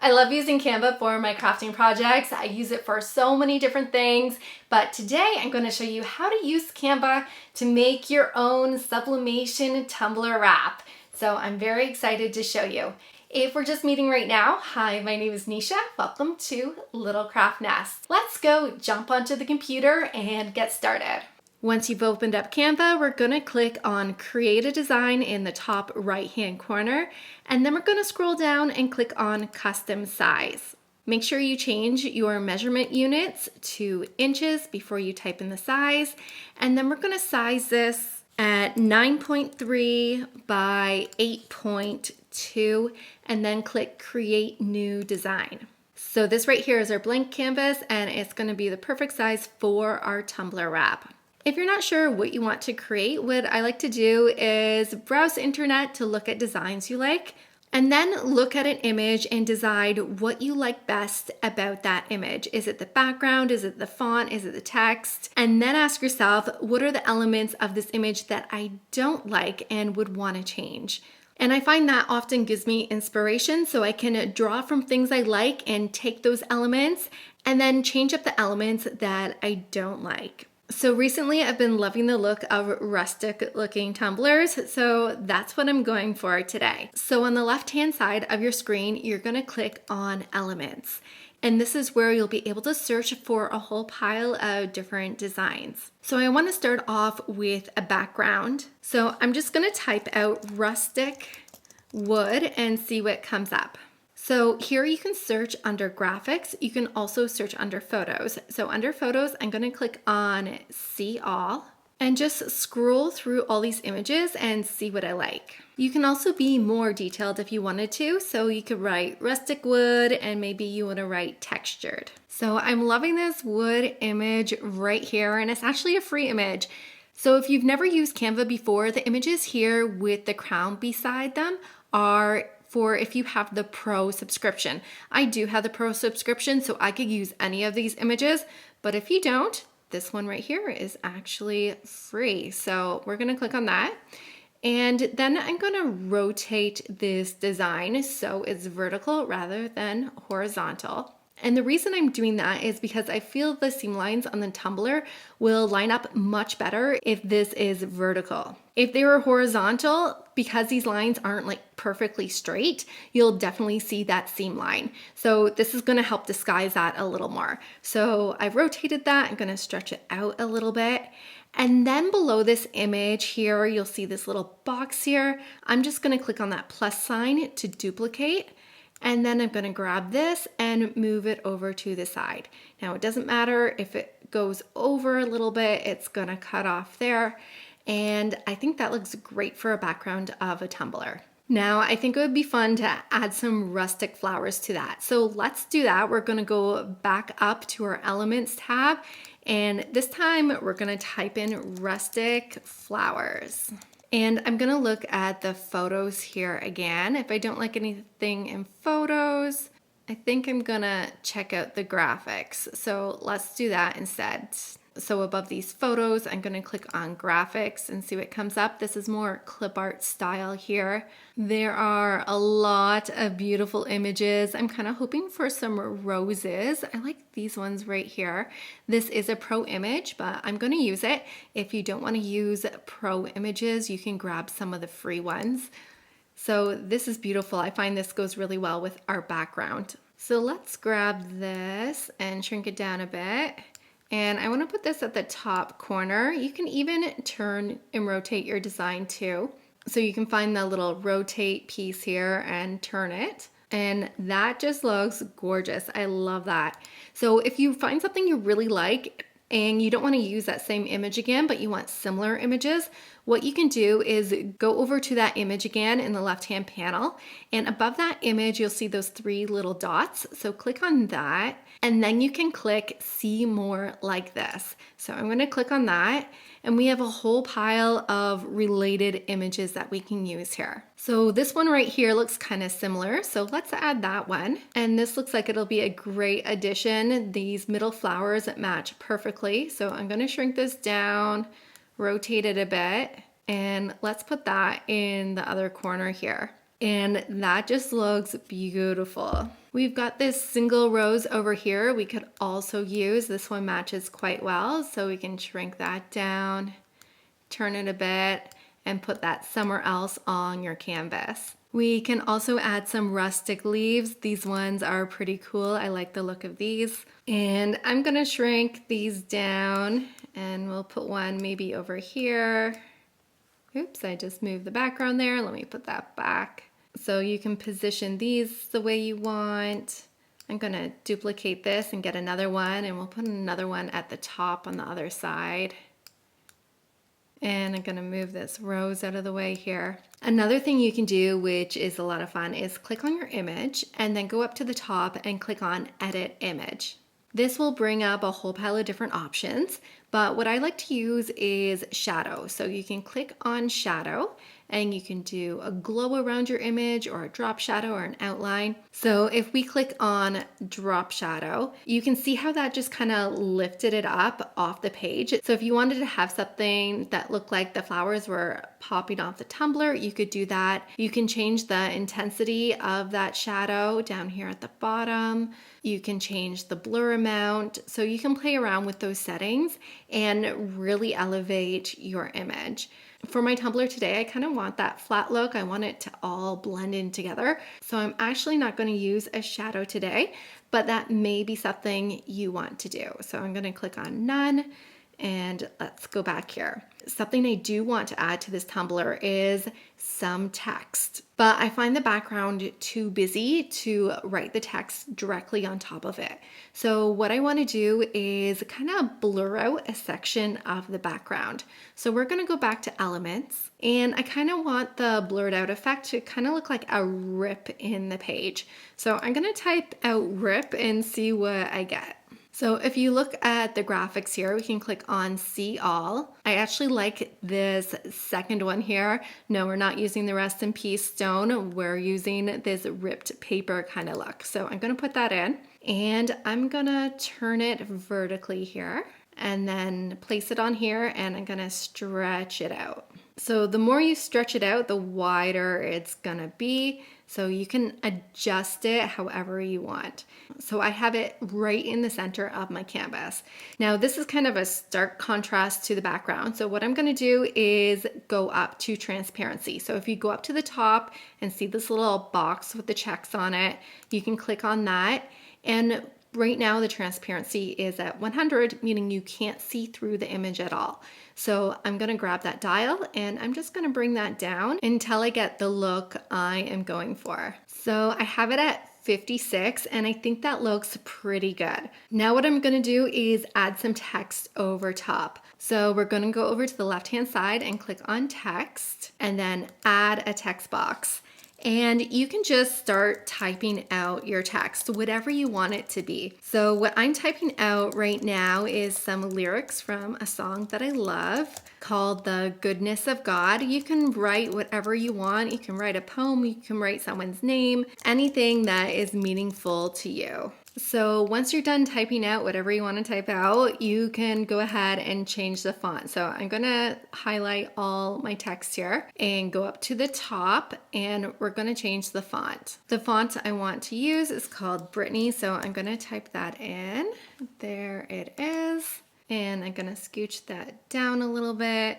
I love using Canva for my crafting projects. I use it for so many different things, but today I'm going to show you how to use Canva to make your own sublimation tumbler wrap. So I'm very excited to show you. If we're just meeting right now, hi, my name is Nisha. Welcome to Little Craft Nest. Let's go jump onto the computer and get started. Once you've opened up Canva, we're going to click on Create a Design in the top right-hand corner, and then we're going to scroll down and click on Custom Size. Make sure you change your measurement units to inches before you type in the size, and then we're going to size this at 9.3 by 8.2, and then click Create New Design. So this right here is our blank canvas, and it's going to be the perfect size for our tumbler wrap. If you're not sure what you want to create, what I like to do is browse the internet to look at designs you like, and then look at an image and decide what you like best about that image. Is it the background? Is it the font? Is it the text? And then ask yourself, what are the elements of this image that I don't like and would want to change? And I find that often gives me inspiration, so I can draw from things I like and take those elements and then change up the elements that I don't like. So recently I've been loving the look of rustic looking tumblers, so that's what I'm going for today. So on the left hand side of your screen, you're going to click on Elements. And this is where you'll be able to search for a whole pile of different designs. So I want to start off with a background. So I'm just going to type out rustic wood and see what comes up. So here you can search under graphics. You can also search under photos. So under photos, I'm going to click on See All and just scroll through all these images and see what I like. You can also be more detailed if you wanted to. So you could write rustic wood and maybe you want to write textured. So I'm loving this wood image right here, and it's actually a free image. So if you've never used Canva before, the images here with the crown beside them are for if you have the Pro subscription. I do have the Pro subscription, so I could use any of these images, but if you don't, this one right here is actually free. So we're gonna click on that. And then I'm gonna rotate this design so it's vertical rather than horizontal. And the reason I'm doing that is because I feel the seam lines on the tumbler will line up much better if this is vertical. If they were horizontal, because these lines aren't like perfectly straight, you'll definitely see that seam line. So this is gonna help disguise that a little more. So I've rotated that, I'm gonna stretch it out a little bit. And then below this image here, you'll see this little box here. I'm just gonna click on that plus sign to duplicate. And then I'm going to grab this and move it over to the side. Now it doesn't matter if it goes over a little bit, it's going to cut off there. And I think that looks great for a background of a tumbler. Now I think it would be fun to add some rustic flowers to that. So let's do that. We're going to go back up to our Elements tab. And this time we're going to type in rustic flowers. And I'm gonna look at the photos here again. If I don't like anything in photos, I think I'm gonna check out the graphics. So let's do that instead. So above these photos, I'm gonna click on graphics and see what comes up. This is more clip art style here. There are a lot of beautiful images. I'm kind of hoping for some roses. I like these ones right here. This is a pro image, but I'm gonna use it. If you don't wanna use pro images, you can grab some of the free ones. So this is beautiful. I find this goes really well with our background. So let's grab this and shrink it down a bit. And I want to put this at the top corner. You can even turn and rotate your design too. So you can find the little rotate piece here and turn it. And that just looks gorgeous. I love that. So if you find something you really like and you don't want to use that same image again, but you want similar images, what you can do is go over to that image again in the left-hand panel, and above that image, you'll see those three little dots. So click on that, and then you can click See More Like This. So I'm going to click on that, and we have a whole pile of related images that we can use here. So this one right here looks kind of similar, so let's add that one. And this looks like it'll be a great addition. These middle flowers match perfectly. So I'm going to shrink this down, rotate it a bit, and let's put that in the other corner here. And that just looks beautiful. We've got this single rose over here. We could also use, this one matches quite well, so we can shrink that down, turn it a bit, and put that somewhere else on your canvas. We can also add some rustic leaves. These ones are pretty cool. I like the look of these. And I'm gonna shrink these down, and we'll put one maybe over here. Oops, I just moved the background there. Let me put that back. So you can position these the way you want. I'm gonna duplicate this and get another one, and we'll put another one at the top on the other side. And I'm gonna move this rose out of the way here. Another thing you can do, which is a lot of fun, is click on your image and then go up to the top and click on Edit Image. This will bring up a whole pile of different options, but what I like to use is shadow. So you can click on shadow and you can do a glow around your image or a drop shadow or an outline. So if we click on drop shadow, you can see how that just kind of lifted it up off the page. So if you wanted to have something that looked like the flowers were popping off the tumbler, you could do that. You can change the intensity of that shadow down here at the bottom. You can change the blur amount. So you can play around with those settings and really elevate your image. For my tumbler today, I kind of want that flat look. I want it to all blend in together. So I'm actually not going to use a shadow today, but that may be something you want to do. So I'm going to click on none and let's go back here. Something I do want to add to this tumbler is some text, but I find the background too busy to write the text directly on top of it. So what I want to do is kind of blur out a section of the background. So we're going to go back to elements, and I kind of want the blurred out effect to kind of look like a rip in the page. So I'm going to type out rip and see what I get. So if you look at the graphics here, we can click on See All. I actually like this second one here. No, we're not using the Rest in Peace stone. We're using this ripped paper kind of look. So I'm going to put that in, and I'm going to turn it vertically here and then place it on here, and I'm going to stretch it out. So the more you stretch it out, the wider it's going to be. So you can adjust it however you want. So I have it right in the center of my canvas. Now this is kind of a stark contrast to the background. So what I'm going to do is go up to transparency. So if you go up to the top and see this little box with the checks on it, you can click on that. And right now the transparency is at 100, meaning you can't see through the image at all. So I'm going to grab that dial and I'm just going to bring that down until I get the look I am going for. So I have it at 56 and I think that looks pretty good. Now what I'm going to do is add some text over top. So we're going to go over to the left hand side and click on text and then add a text box. And you can just start typing out your text, whatever you want it to be. So what I'm typing out right now is some lyrics from a song that I love called The Goodness of God. You can write whatever you want. You can write a poem, you can write someone's name, anything that is meaningful to you. So once you're done typing out whatever you want to type out, you can go ahead and change the font. So I'm going to highlight all my text here and go up to the top, and we're going to change the font. The font I want to use is called Brittany, so I'm going to type that in. There it is. And I'm going to scooch that down a little bit,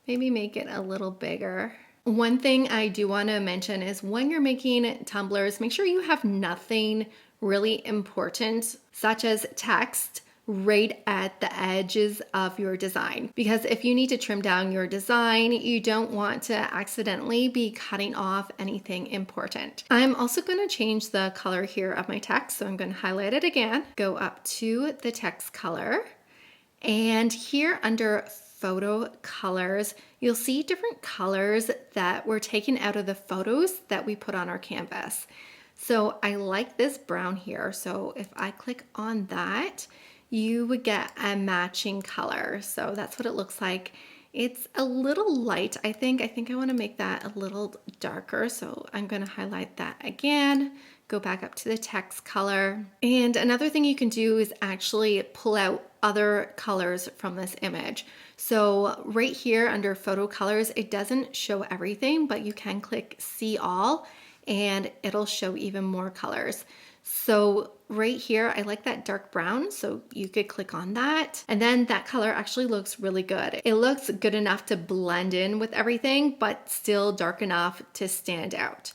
maybe make it a little bigger. One thing I do want to mention is when you're making tumblers, make sure you have nothing really important, such as text, right at the edges of your design. Because if you need to trim down your design, you don't want to accidentally be cutting off anything important. I'm also going to change the color here of my text. So I'm going to highlight it again, go up to the text color, and here under photo colors, you'll see different colors that were taken out of the photos that we put on our canvas. So I like this brown here. So if I click on that, you would get a matching color. So that's what it looks like. It's a little light, I think. I want to make that a little darker. So I'm going to highlight that again, go back up to the text color. And another thing you can do is actually pull out other colors from this image. So right here under photo colors, it doesn't show everything, but you can click see all and it'll show even more colors. So right here, I like that dark brown, so you could click on that. And then that color actually looks really good. It looks good enough to blend in with everything, but still dark enough to stand out.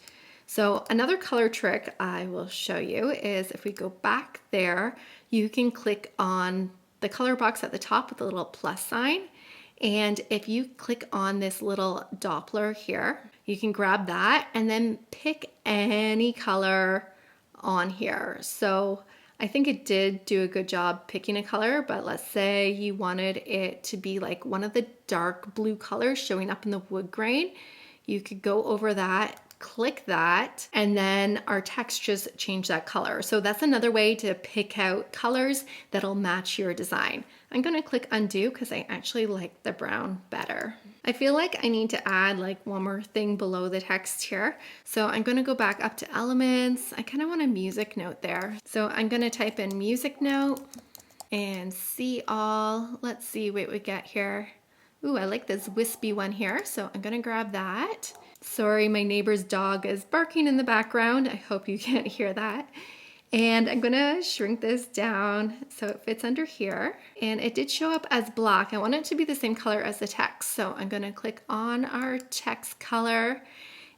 So another color trick I will show you is if we go back there, you can click on the color box at the top with the little plus sign. And if you click on this little Doppler here, you can grab that and then pick any color on here. So I think it did do a good job picking a color, but let's say you wanted it to be like one of the dark blue colors showing up in the wood grain. You could go over that, click that, and then our text just change that color. So that's another way to pick out colors that'll match your design. I'm gonna click undo because I actually like the brown better. I feel like I need to add like one more thing below the text here. So I'm gonna go back up to elements. I kind of want a music note there. So I'm gonna type in music note and see all. Let's see what we get here. Ooh, I like this wispy one here. So I'm gonna grab that. Sorry, my neighbor's dog is barking in the background. I hope you can't hear that. And I'm gonna shrink this down so it fits under here. And it did show up as black. I want it to be the same color as the text. So I'm gonna click on our text color.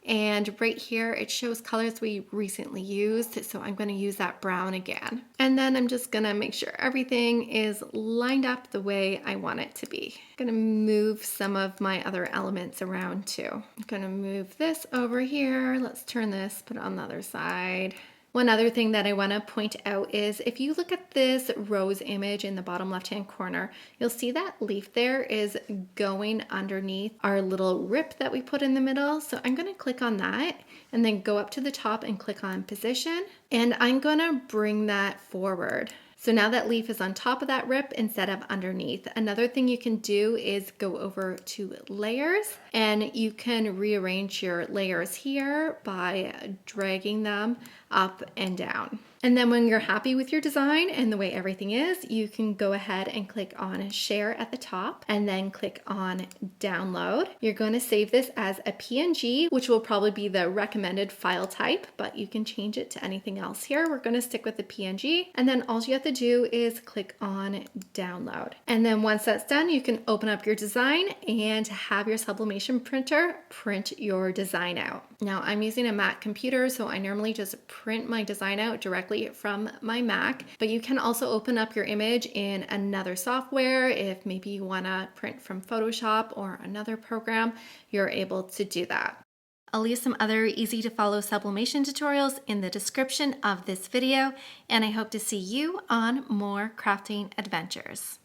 And right here, it shows colors we recently used. So I'm gonna use that brown again. And then I'm just gonna make sure everything is lined up the way I want it to be. I'm gonna move some of my other elements around too. I'm gonna move this over here. Let's turn this, put it on the other side. One other thing that I want to point out is if you look at this rose image in the bottom left-hand corner, you'll see that leaf there is going underneath our little rip that we put in the middle. So I'm going to click on that and then go up to the top and click on position. And I'm going to bring that forward. So now that leaf is on top of that rip instead of underneath. Another thing you can do is go over to layers and you can rearrange your layers here by dragging them up and down. And then when you're happy with your design and the way everything is, you can go ahead and click on share at the top and then click on download. You're going to save this as a PNG, which will probably be the recommended file type, but you can change it to anything else here. We're going to stick with the PNG. And then all you have to do is click on download. And then once that's done, you can open up your design and have your sublimation printer print your design out. Now I'm using a Mac computer, so I normally just print my design out directly from my Mac, but you can also open up your image in another software. If maybe you want to print from Photoshop or another program, you're able to do that. I'll leave some other easy to follow sublimation tutorials in the description of this video, and I hope to see you on more crafting adventures.